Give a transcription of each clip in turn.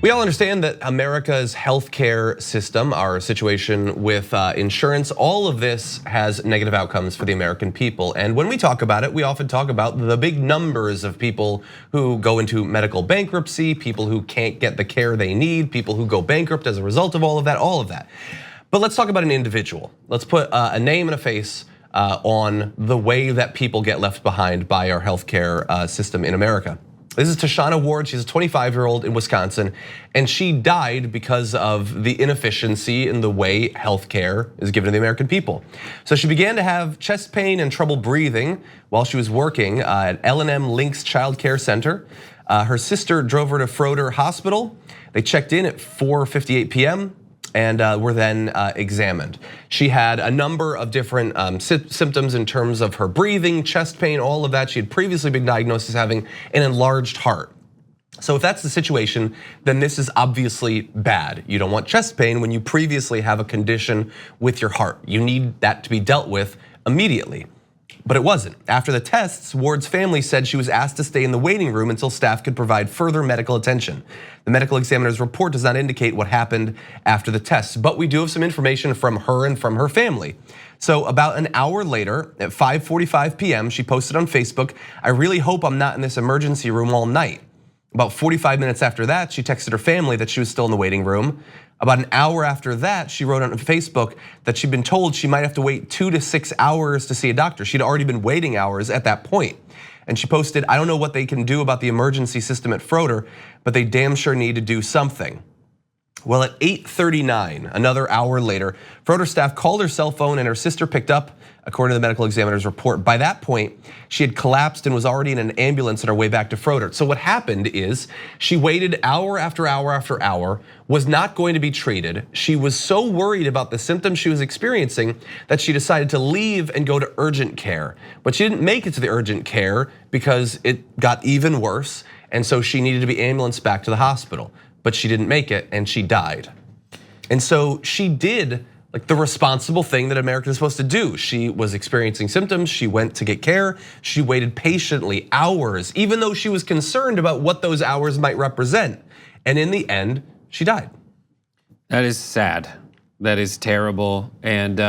We all understand that America's healthcare system, our situation with insurance, all of this has negative outcomes for the American people. And when we talk about it, we often talk about the big numbers of people who go into medical bankruptcy, people who can't get the care they need, people who go bankrupt as a result of all of that. But let's talk about an individual. Let's put a name and a face on the way that people get left behind by our healthcare system in America. This is Tashonna Ward. She's a 25-year-old in Wisconsin, and she died because of the inefficiency in the way healthcare is given to the American people. So she began to have chest pain and trouble breathing while she was working at L&M Links Child Care Center. Her sister drove her to Froedtert Hospital. They checked in at 4:58 p.m. and were then examined. She had a number of different symptoms in terms of her breathing, chest pain, all of that. She had previously been diagnosed as having an enlarged heart. So if that's the situation, then this is obviously bad. You don't want chest pain when you previously have a condition with your heart. You need that to be dealt with immediately. But it wasn't. After the tests, Ward's family said she was asked to stay in the waiting room until staff could provide further medical attention. The medical examiner's report does not indicate what happened after the tests, but we do have some information from her and from her family. So about an hour later, at 5:45 p.m., she posted on Facebook, "I really hope I'm not in this emergency room all night." About 45 minutes after that, she texted her family that she was still in the waiting room. About an hour after that, she wrote on Facebook that she'd been told she might have to wait 2 to 6 hours to see a doctor. She'd already been waiting hours at that point. And she posted, "I don't know what they can do about the emergency system at Froedtert, but they damn sure need to do something." Well, at 8:39, another hour later, Froedtert staff called her cell phone and her sister picked up, according to the medical examiner's report. By that point, she had collapsed and was already in an ambulance on her way back to Froedtert. So what happened is she waited hour after hour after hour, was not going to be treated. She was so worried about the symptoms she was experiencing that she decided to leave and go to urgent care. But she didn't make it to the urgent care because it got even worse. And so she needed to be ambulanced back to the hospital. But she didn't make it and she died. And so she did like the responsible thing that America is supposed to do. She was experiencing symptoms, she went to get care, she waited patiently hours, even though she was concerned about what those hours might represent. And in the end, she died. That is sad. That is terrible. And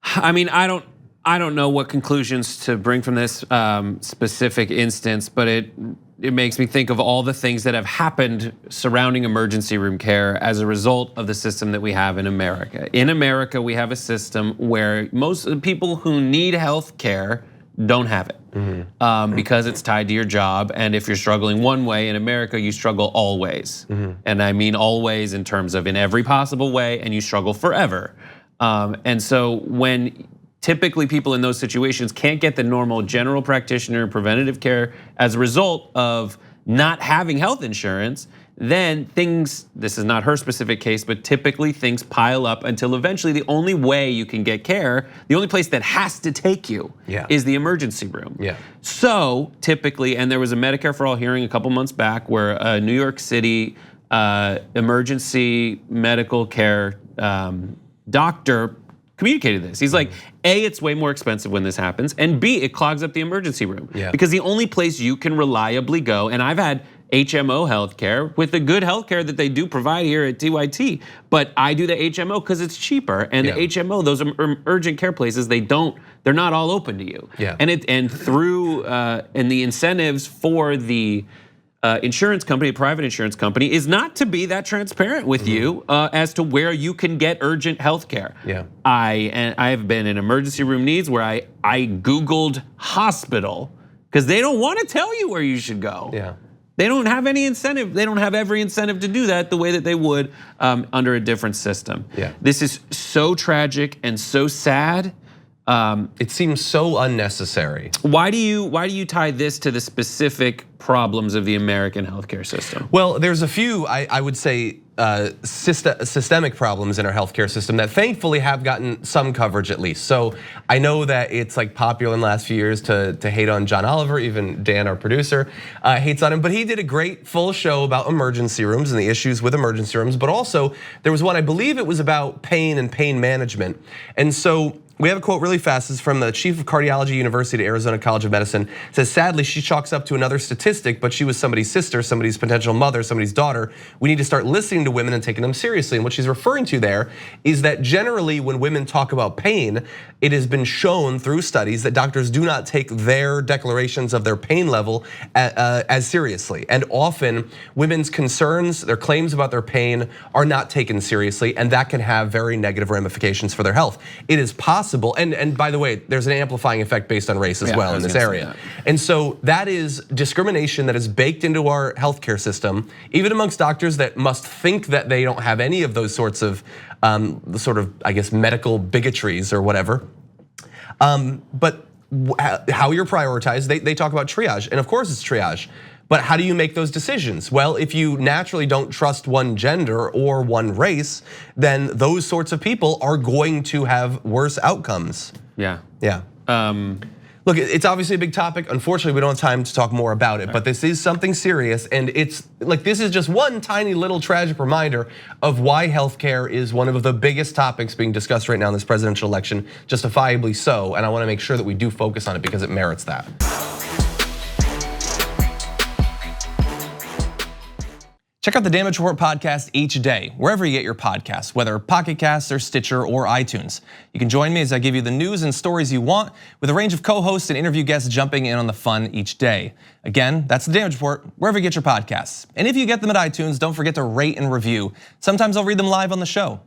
I mean, I don't know what conclusions to bring from this specific instance, but it makes me think of all the things that have happened surrounding emergency room care as a result of the system that we have in America. In America, we have a system where most of the people who need health care don't have it because it's tied to your job. And if you're struggling one way in America, you struggle always. And I mean always in terms of in every possible way, and you struggle forever. And so when typically people in those situations can't get the normal general practitioner preventative care as a result of not having health insurance, then things, this is not her specific case, but typically things pile up until eventually the only way you can get care, the only place that has to take you is the emergency room. So typically, and there was a Medicare for All hearing a couple months back where a New York City emergency medical care doctor communicated this. He's like, A, it's way more expensive when this happens, and B, it clogs up the emergency room. Because the only place you can reliably go, and I've had HMO healthcare with the good healthcare that they do provide here at TYT, but I do the HMO because it's cheaper, and the HMO, those urgent care places, they're not all open to you. And through and the incentives for the insurance company, private insurance company, is not to be that transparent with you as to where you can get urgent health care. I have been in emergency room needs where I Googled hospital because they don't want to tell you where you should go. They don't have any incentive. They don't have every incentive to do that the way that they would under a different system. This is so tragic and so sad. It seems so unnecessary. Why do you tie this to the specific problems of the American healthcare system? Well, there's a few, I would say, systemic problems in our healthcare system that thankfully have gotten some coverage at least. So I know that it's like popular in the last few years to hate on John Oliver, even Dan, our producer, hates on him, but he did a great full show about emergency rooms and the issues with emergency rooms, but also there was one, I believe it was about pain and pain management. And so We have a quote really fast. It's from the chief of cardiology, University of Arizona College of Medicine. It says, sadly, she chalks up to another statistic, but she was somebody's sister, somebody's potential mother, somebody's daughter. We need to start listening to women and taking them seriously. And what she's referring to there is that generally when women talk about pain, it has been shown through studies that doctors do not take their declarations of their pain level as seriously. And often women's concerns, their claims about their pain are not taken seriously, and that can have very negative ramifications for their health. It is possible, and by the way, there's an amplifying effect based on race as well in this area. And so that is discrimination that is baked into our healthcare system, even amongst doctors that must think that they don't have any of those sorts of I guess, medical bigotries or whatever. But how you're prioritized, they talk about triage, and of course it's triage. But how do you make those decisions? Well, if you naturally don't trust one gender or one race, then those sorts of people are going to have worse outcomes. Yeah. Look, it's obviously a big topic. Unfortunately, we don't have time to talk more about it, but this is something serious, and it's like this is just one tiny little tragic reminder of why healthcare is one of the biggest topics being discussed right now in this presidential election, justifiably so, and I wanna make sure that we do focus on it because it merits that. Check out the Damage Report podcast each day, wherever you get your podcasts, whether Pocket Casts or Stitcher or iTunes. You can join me as I give you the news and stories you want, with a range of co-hosts and interview guests jumping in on the fun each day. Again, that's the Damage Report, wherever you get your podcasts. And if you get them at iTunes, don't forget to rate and review. Sometimes I'll read them live on the show.